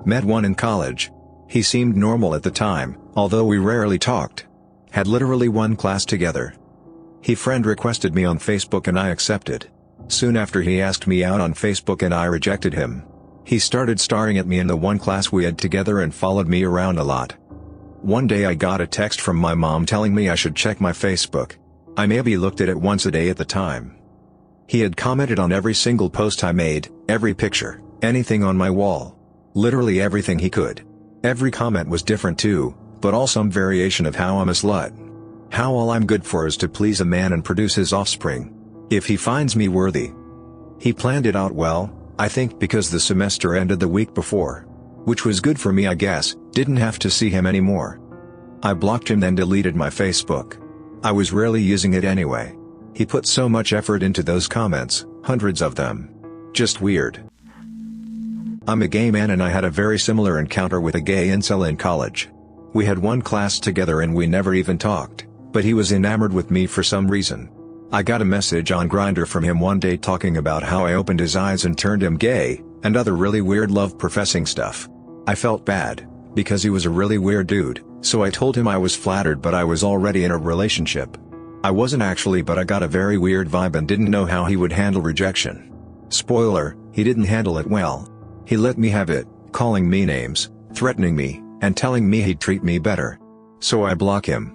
Met one in college. He seemed normal at the time, although we rarely talked. Had literally one class together. He friend requested me on Facebook and I accepted. Soon after he asked me out on Facebook and I rejected him. He started staring at me in the one class we had together and followed me around a lot. One day I got a text from my mom telling me I should check my Facebook. I maybe looked at it once a day at the time. He had commented on every single post I made, every picture, anything on my wall. Literally everything he could. Every comment was different too, but all some variation of how I'm a slut. How all I'm good for is to please a man and produce his offspring. If he finds me worthy. He planned it out well, I think because the semester ended the week before. Which was good for me I guess, didn't have to see him anymore. I blocked him then deleted my Facebook. I was rarely using it anyway. He put so much effort into those comments, hundreds of them. Just weird. I'm a gay man and I had a very similar encounter with a gay incel in college. We had one class together and we never even talked, but he was enamored with me for some reason. I got a message on Grindr from him one day talking about how I opened his eyes and turned him gay, and other really weird love-professing stuff. I felt bad, because he was a really weird dude, so I told him I was flattered but I was already in a relationship. I wasn't actually, but I got a very weird vibe and didn't know how he would handle rejection. Spoiler, he didn't handle it well. He let me have it, calling me names, threatening me, and telling me he'd treat me better. So I block him.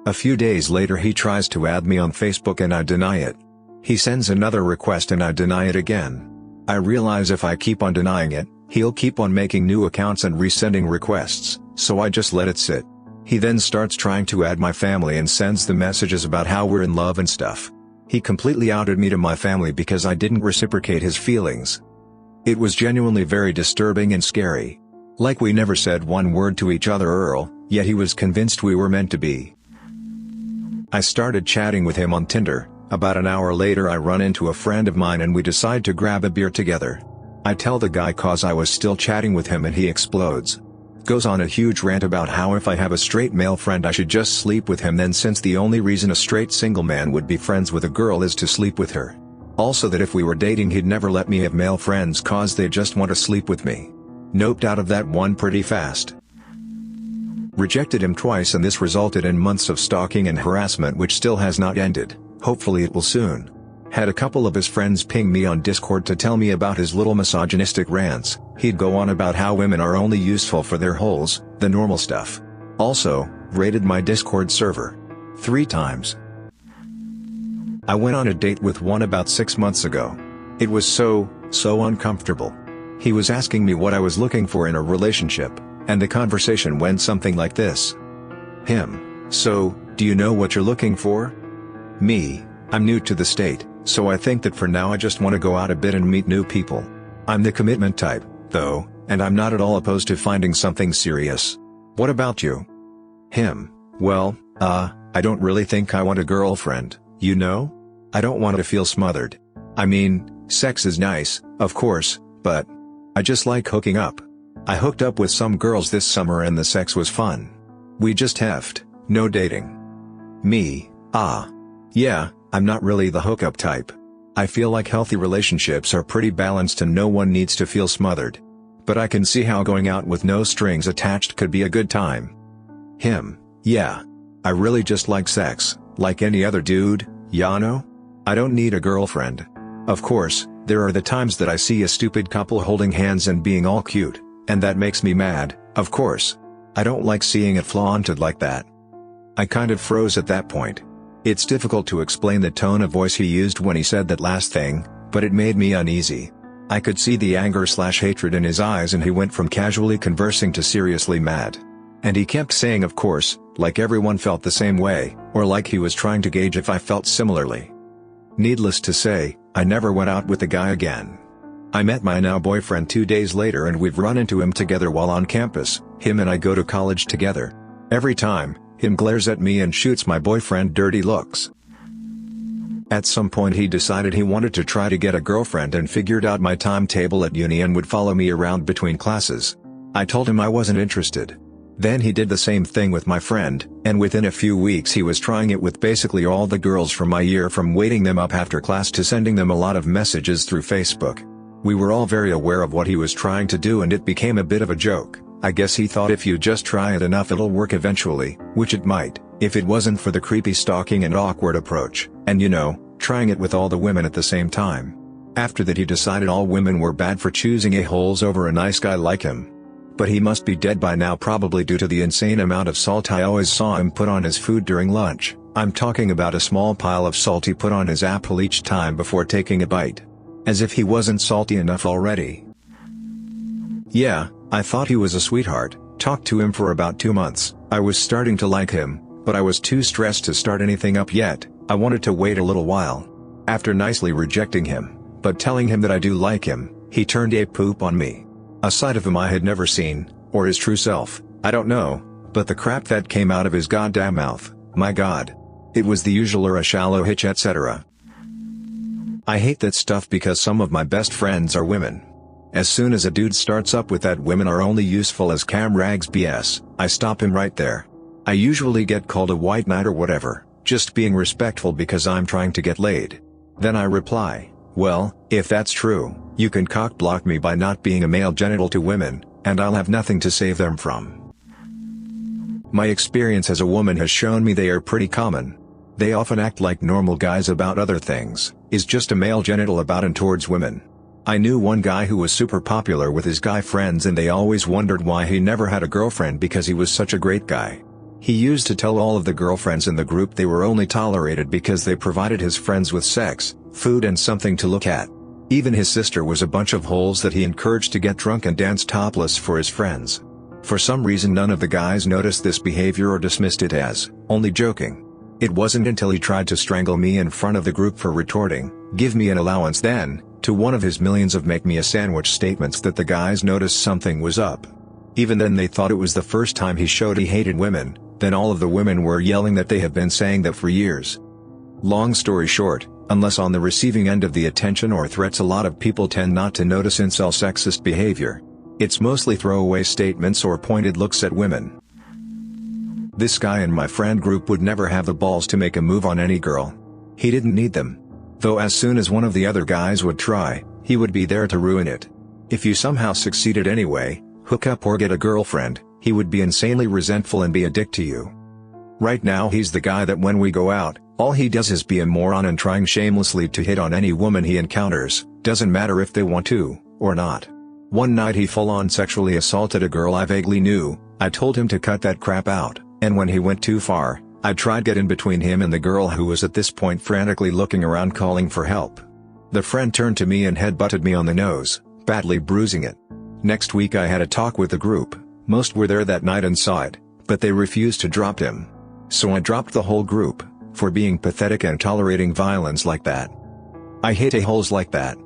A few days later he tries to add me on Facebook and I deny it. He sends another request and I deny it again. I realize if I keep on denying it, he'll keep on making new accounts and resending requests, so I just let it sit. He then starts trying to add my family and sends the messages about how we're in love and stuff. He completely outed me to my family because I didn't reciprocate his feelings. It was genuinely very disturbing and scary. Like we never said one word to each other yet he was convinced we were meant to be. I started chatting with him on Tinder. About an hour later I run into a friend of mine and we decide to grab a beer together. I tell the guy cause I was still chatting with him and he explodes. Goes on a huge rant about how if I have a straight male friend I should just sleep with him, then since the only reason a straight single man would be friends with a girl is to sleep with her. Also that if we were dating he'd never let me have male friends cause they just want to sleep with me. Noped out of that one pretty fast. Rejected him twice and this resulted in months of stalking and harassment which still has not ended, hopefully it will soon. Had a couple of his friends ping me on Discord to tell me about his little misogynistic rants. He'd go on about how women are only useful for their holes, the normal stuff. Also, raided my Discord server 3 times. I went on a date with one about 6 months ago. It was so uncomfortable. He was asking me what I was looking for in a relationship, and the conversation went something like this. Him: so, do you know what you're looking for? Me: I'm new to the state, so I think that for now I just want to go out a bit and meet new people. I'm the commitment type, though, and I'm not at all opposed to finding something serious. What about you? Him: well, I don't really think I want a girlfriend, you know? I don't want to feel smothered. I mean, sex is nice, of course, but I just like hooking up. I hooked up with some girls this summer and the sex was fun. We just heffed, no dating. Me: yeah, I'm not really the hookup type. I feel like healthy relationships are pretty balanced and no one needs to feel smothered. But I can see how going out with no strings attached could be a good time. Him: yeah. I really just like sex, like any other dude, ya know? I don't need a girlfriend. Of course, there are the times that I see a stupid couple holding hands and being all cute, and that makes me mad, of course. I don't like seeing it flaunted like that. I kind of froze at that point. It's difficult to explain the tone of voice he used when he said that last thing, but it made me uneasy. I could see the anger/hatred in his eyes and he went from casually conversing to seriously mad. And he kept saying of course, like everyone felt the same way, or like he was trying to gauge if I felt similarly. Needless to say, I never went out with the guy again. I met my now boyfriend 2 days later and we've run into him together while on campus. Him and I go to college together. Every time, him glares at me and shoots my boyfriend dirty looks. At some point he decided he wanted to try to get a girlfriend and figured out my timetable at uni and would follow me around between classes. I told him I wasn't interested. Then he did the same thing with my friend, and within a few weeks he was trying it with basically all the girls from my year, from waiting them up after class to sending them a lot of messages through Facebook. We were all very aware of what he was trying to do and it became a bit of a joke. I guess he thought if you just try it enough it'll work eventually, which it might, if it wasn't for the creepy stalking and awkward approach, and trying it with all the women at the same time. After that he decided all women were bad for choosing a-holes over a nice guy like him. But he must be dead by now, probably due to the insane amount of salt I always saw him put on his food during lunch. I'm talking about a small pile of salt he put on his apple each time before taking a bite. As if he wasn't salty enough already. Yeah, I thought he was a sweetheart, talked to him for about 2 months, I was starting to like him, but I was too stressed to start anything up yet, I wanted to wait a little while. After nicely rejecting him, but telling him that I do like him, he turned ape poop on me. A side of him I had never seen, or his true self, I don't know, but the crap that came out of his goddamn mouth, my god. It was the usual or a shallow hitch etc. I hate that stuff because some of my best friends are women. As soon as a dude starts up with that women are only useful as cam rags BS, I stop him right there. I usually get called a white knight or whatever, just being respectful because I'm trying to get laid. Then I reply, well, if that's true, you can cock block me by not being a male genital to women, and I'll have nothing to save them from. My experience as a woman has shown me they are pretty common. They often act like normal guys about other things, is just a male genital about and towards women. I knew one guy who was super popular with his guy friends and they always wondered why he never had a girlfriend because he was such a great guy. He used to tell all of the girlfriends in the group they were only tolerated because they provided his friends with sex, food and something to look at. Even his sister was a bunch of holes that he encouraged to get drunk and dance topless for his friends. For some reason none of the guys noticed this behavior or dismissed it as only joking. It wasn't until he tried to strangle me in front of the group for retorting, "Give me an allowance then," to one of his millions of "make me a sandwich" statements that the guys noticed something was up. Even then they thought it was the first time he showed he hated women, then all of the women were yelling that they have been saying that for years. Long story short, unless on the receiving end of the attention or threats a lot of people tend not to notice incel sexist behavior. It's mostly throwaway statements or pointed looks at women. This guy in my friend group would never have the balls to make a move on any girl. He didn't need them. Though as soon as one of the other guys would try, he would be there to ruin it. If you somehow succeeded anyway, hook up or get a girlfriend, he would be insanely resentful and be a dick to you. Right now he's the guy that when we go out, all he does is be a moron and trying shamelessly to hit on any woman he encounters, doesn't matter if they want to, or not. One night he full-on sexually assaulted a girl I vaguely knew. I told him to cut that crap out. And when he went too far, I tried to get in between him and the girl who was at this point frantically looking around calling for help. The friend turned to me and head-butted me on the nose, badly bruising it. Next week I had a talk with the group, most were there that night and saw it, but they refused to drop him. So I dropped the whole group, for being pathetic and tolerating violence like that. I hate a-holes like that.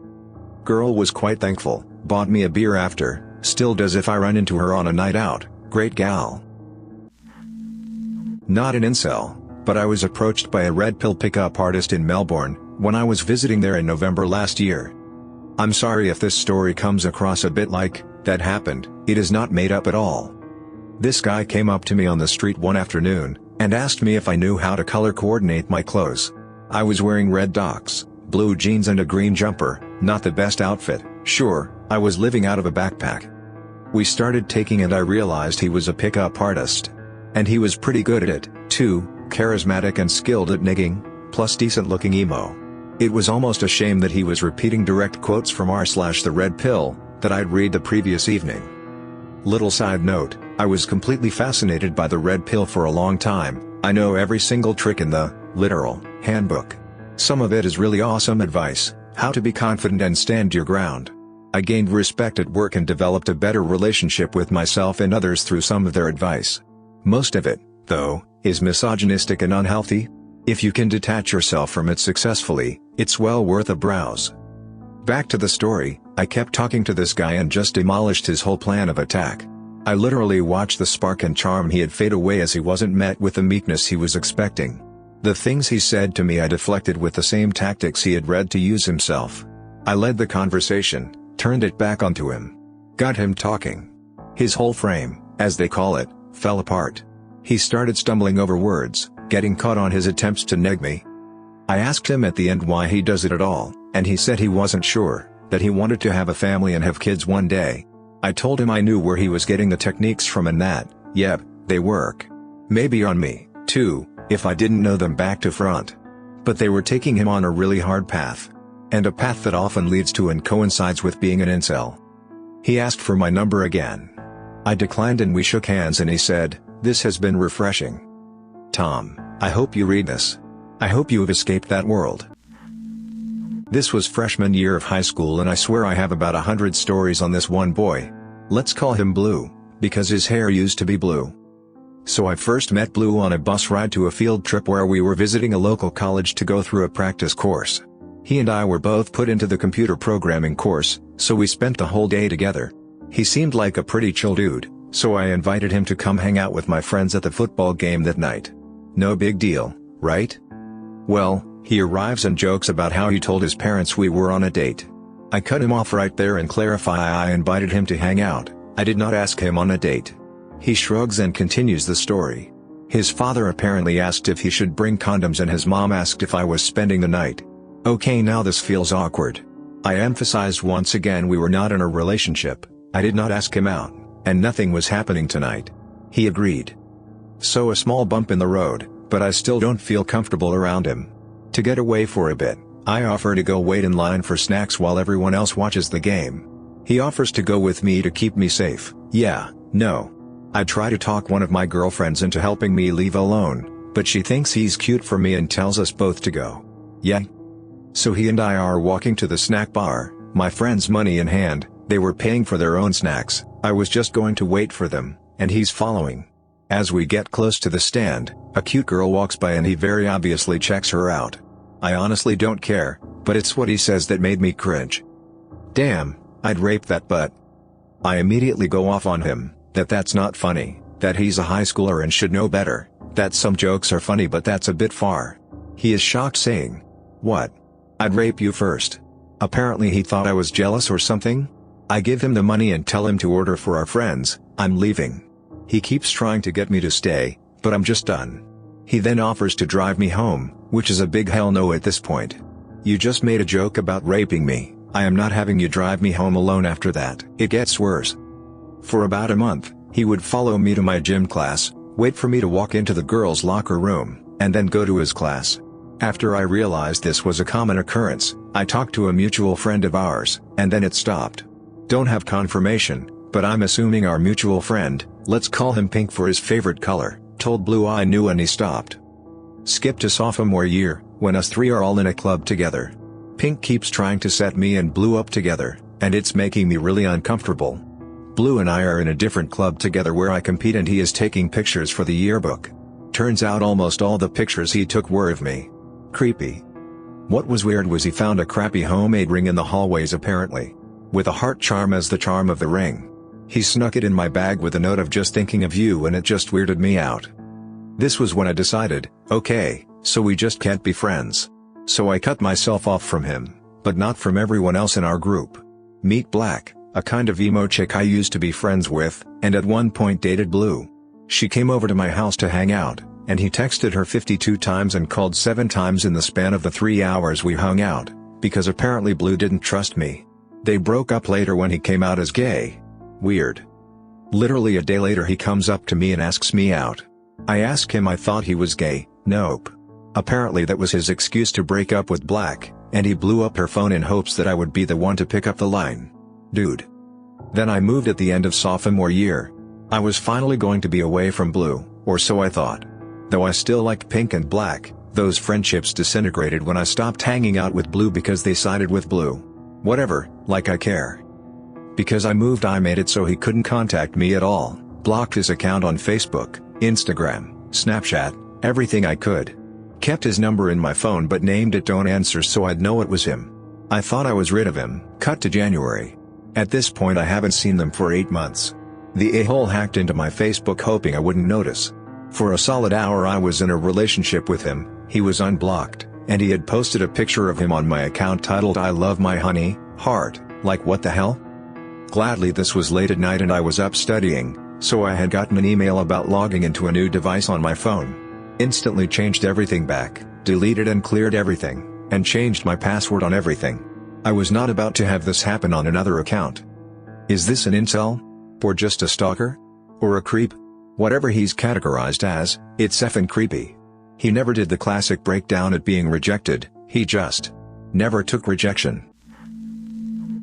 Girl was quite thankful, bought me a beer after, still does if I run into her on a night out, great gal. Not an incel, but I was approached by a red pill pickup artist in Melbourne, when I was visiting there in November last year. I'm sorry if this story comes across a bit like, that happened, it is not made up at all. This guy came up to me on the street one afternoon, and asked me if I knew how to color coordinate my clothes. I was wearing red docs, blue jeans and a green jumper, not the best outfit, sure, I was living out of a backpack. We started taking and I realized he was a pickup artist. And he was pretty good at it, too, charismatic and skilled at nigging, plus decent looking emo. It was almost a shame that he was repeating direct quotes from r/the red pill, that I'd read the previous evening. Little side note, I was completely fascinated by the red pill for a long time. I know every single trick in the, literal, handbook. Some of it is really awesome advice, how to be confident and stand your ground. I gained respect at work and developed a better relationship with myself and others through some of their advice. Most of it, though, is misogynistic and unhealthy. If you can detach yourself from it successfully, it's well worth a browse. Back to the story, I kept talking to this guy and just demolished his whole plan of attack. I literally watched the spark and charm he had fade away as he wasn't met with the meekness he was expecting. The things he said to me I deflected with the same tactics he had read to use himself. I led the conversation, turned it back onto him. Got him talking. His whole frame, as they call it, fell apart. He started stumbling over words, getting caught on his attempts to neg me. I asked him at the end why he does it at all, and he said he wasn't sure, that he wanted to have a family and have kids one day. I told him I knew where he was getting the techniques from and that, yep, they work. Maybe on me, too, if I didn't know them back to front. But they were taking him on a really hard path. And a path that often leads to and coincides with being an incel. He asked for my number again. I declined and we shook hands and he said, "This has been refreshing. Tom, I hope you read this. I hope you have escaped that world." This was freshman year of high school and I swear I have about 100 stories on this one boy. Let's call him Blue, because his hair used to be blue. So I first met Blue on a bus ride to a field trip where we were visiting a local college to go through a practice course. He and I were both put into the computer programming course, so we spent the whole day together. He seemed like a pretty chill dude, so I invited him to come hang out with my friends at the football game that night. No big deal, right? Well, he arrives and jokes about how he told his parents we were on a date. I cut him off right there and clarify I invited him to hang out, I did not ask him on a date. He shrugs and continues the story. His father apparently asked if he should bring condoms and his mom asked if I was spending the night. Okay, now this feels awkward. I emphasized once again we were not in a relationship, I did not ask him out, and nothing was happening tonight. He agreed. So a small bump in the road, but I still don't feel comfortable around him. To get away for a bit, I offer to go wait in line for snacks while everyone else watches the game. He offers to go with me to keep me safe. Yeah, no. I try to talk one of my girlfriends into helping me leave alone, but she thinks he's cute for me and tells us both to go. Yeah. So he and I are walking to the snack bar, my friend's money in hand, they were paying for their own snacks, I was just going to wait for them, and he's following. As we get close to the stand, a cute girl walks by and he very obviously checks her out. I honestly don't care, but it's what he says that made me cringe. Damn, I'd rape that butt. I immediately go off on him, that's not funny, that he's a high schooler and should know better, that some jokes are funny but that's a bit far. He is shocked saying, "What? I'd rape you first." Apparently he thought I was jealous or something. I give him the money and tell him to order for our friends, I'm leaving. He keeps trying to get me to stay, but I'm just done. He then offers to drive me home, which is a big hell no at this point. You just made a joke about raping me, I am not having you drive me home alone after that. It gets worse. For about a month, he would follow me to my gym class, wait for me to walk into the girls' locker room, and then go to his class. After I realized this was a common occurrence, I talked to a mutual friend of ours, and then it stopped. Don't have confirmation, but I'm assuming our mutual friend, let's call him Pink for his favorite color, told Blue I knew and he stopped. Skip to sophomore year, when us three are all in a club together. Pink keeps trying to set me and Blue up together, and it's making me really uncomfortable. Blue and I are in a different club together where I compete and he is taking pictures for the yearbook. Turns out almost all the pictures he took were of me. Creepy. What was weird was he found a crappy homemade ring in the hallways apparently. With a heart charm as the charm of the ring. He snuck it in my bag with a note of just thinking of you and it just weirded me out. This was when I decided, okay, so we just can't be friends. So I cut myself off from him, but not from everyone else in our group. Meet Black, a kind of emo chick I used to be friends with, and at one point dated Blue. She came over to my house to hang out, and he texted her 52 times and called 7 times in the span of the 3 hours we hung out, because apparently Blue didn't trust me. They broke up later when he came out as gay. Weird. Literally a day later he comes up to me and asks me out. I ask him I thought he was gay, nope. Apparently that was his excuse to break up with Black, and he blew up her phone in hopes that I would be the one to pick up the line. Dude. Then I moved at the end of sophomore year. I was finally going to be away from Blue, or so I thought. Though I still liked Pink and Black, those friendships disintegrated when I stopped hanging out with Blue because they sided with Blue. Whatever, like I care. Because I moved I made it so he couldn't contact me at all, blocked his account on Facebook, Instagram, Snapchat, everything I could. Kept his number in my phone but named it don't answer so I'd know it was him. I thought I was rid of him. Cut to January. At this point I haven't seen them for 8 months. The a-hole hacked into my Facebook hoping I wouldn't notice. For a solid hour I was in a relationship with him, he was unblocked, and he had posted a picture of him on my account titled I love my honey, heart, like what the hell? Gladly this was late at night and I was up studying, so I had gotten an email about logging into a new device on my phone. Instantly changed everything back, deleted and cleared everything, and changed my password on everything. I was not about to have this happen on another account. Is this an incel? Or just a stalker? Or a creep? Whatever he's categorized as, it's effing creepy. He never did the classic breakdown at being rejected, he just never took rejection.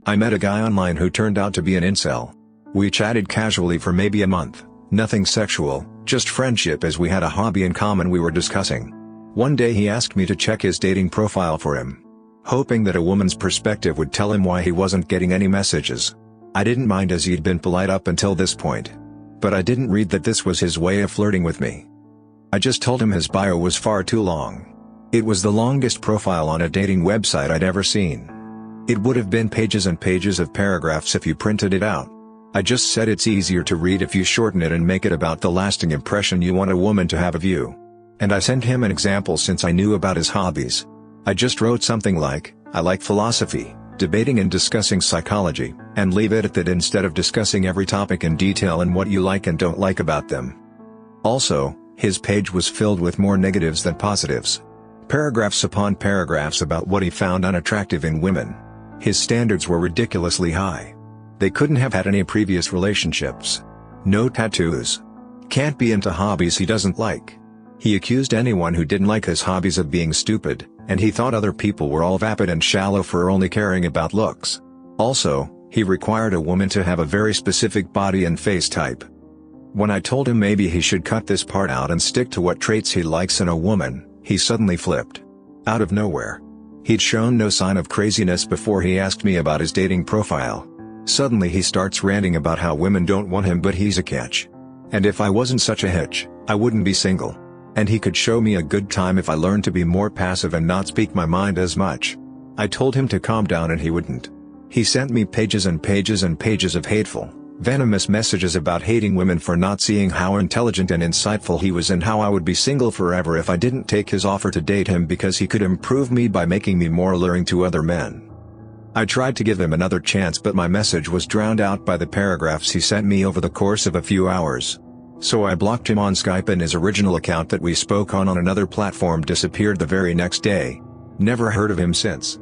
I met a guy online who turned out to be an incel. We chatted casually for maybe a month, nothing sexual, just friendship as we had a hobby in common we were discussing. One day he asked me to check his dating profile for him, hoping that a woman's perspective would tell him why he wasn't getting any messages. I didn't mind as he'd been polite up until this point. But I didn't read that this was his way of flirting with me. I just told him his bio was far too long. It was the longest profile on a dating website I'd ever seen. It would have been pages and pages of paragraphs if you printed it out. I just said it's easier to read if you shorten it and make it about the lasting impression you want a woman to have of you. And I sent him an example since I knew about his hobbies. I just wrote something like, I like philosophy, debating and discussing psychology, and leave it at that instead of discussing every topic in detail and what you like and don't like about them. Also, his page was filled with more negatives than positives. Paragraphs upon paragraphs about what he found unattractive in women. His standards were ridiculously high. They couldn't have had any previous relationships. No tattoos. Can't be into hobbies he doesn't like. He accused anyone who didn't like his hobbies of being stupid, and he thought other people were all vapid and shallow for only caring about looks. Also, he required a woman to have a very specific body and face type. When I told him maybe he should cut this part out and stick to what traits he likes in a woman, he suddenly flipped. Out of nowhere. He'd shown no sign of craziness before he asked me about his dating profile. Suddenly he starts ranting about how women don't want him but he's a catch. And if I wasn't such a hitch, I wouldn't be single. And he could show me a good time if I learned to be more passive and not speak my mind as much. I told him to calm down and he wouldn't. He sent me pages and pages and pages of hateful, venomous messages about hating women for not seeing how intelligent and insightful he was and how I would be single forever if I didn't take his offer to date him because he could improve me by making me more alluring to other men. I tried to give him another chance but my message was drowned out by the paragraphs he sent me over the course of a few hours. So I blocked him on Skype and his original account that we spoke on another platform disappeared the very next day. Never heard of him since.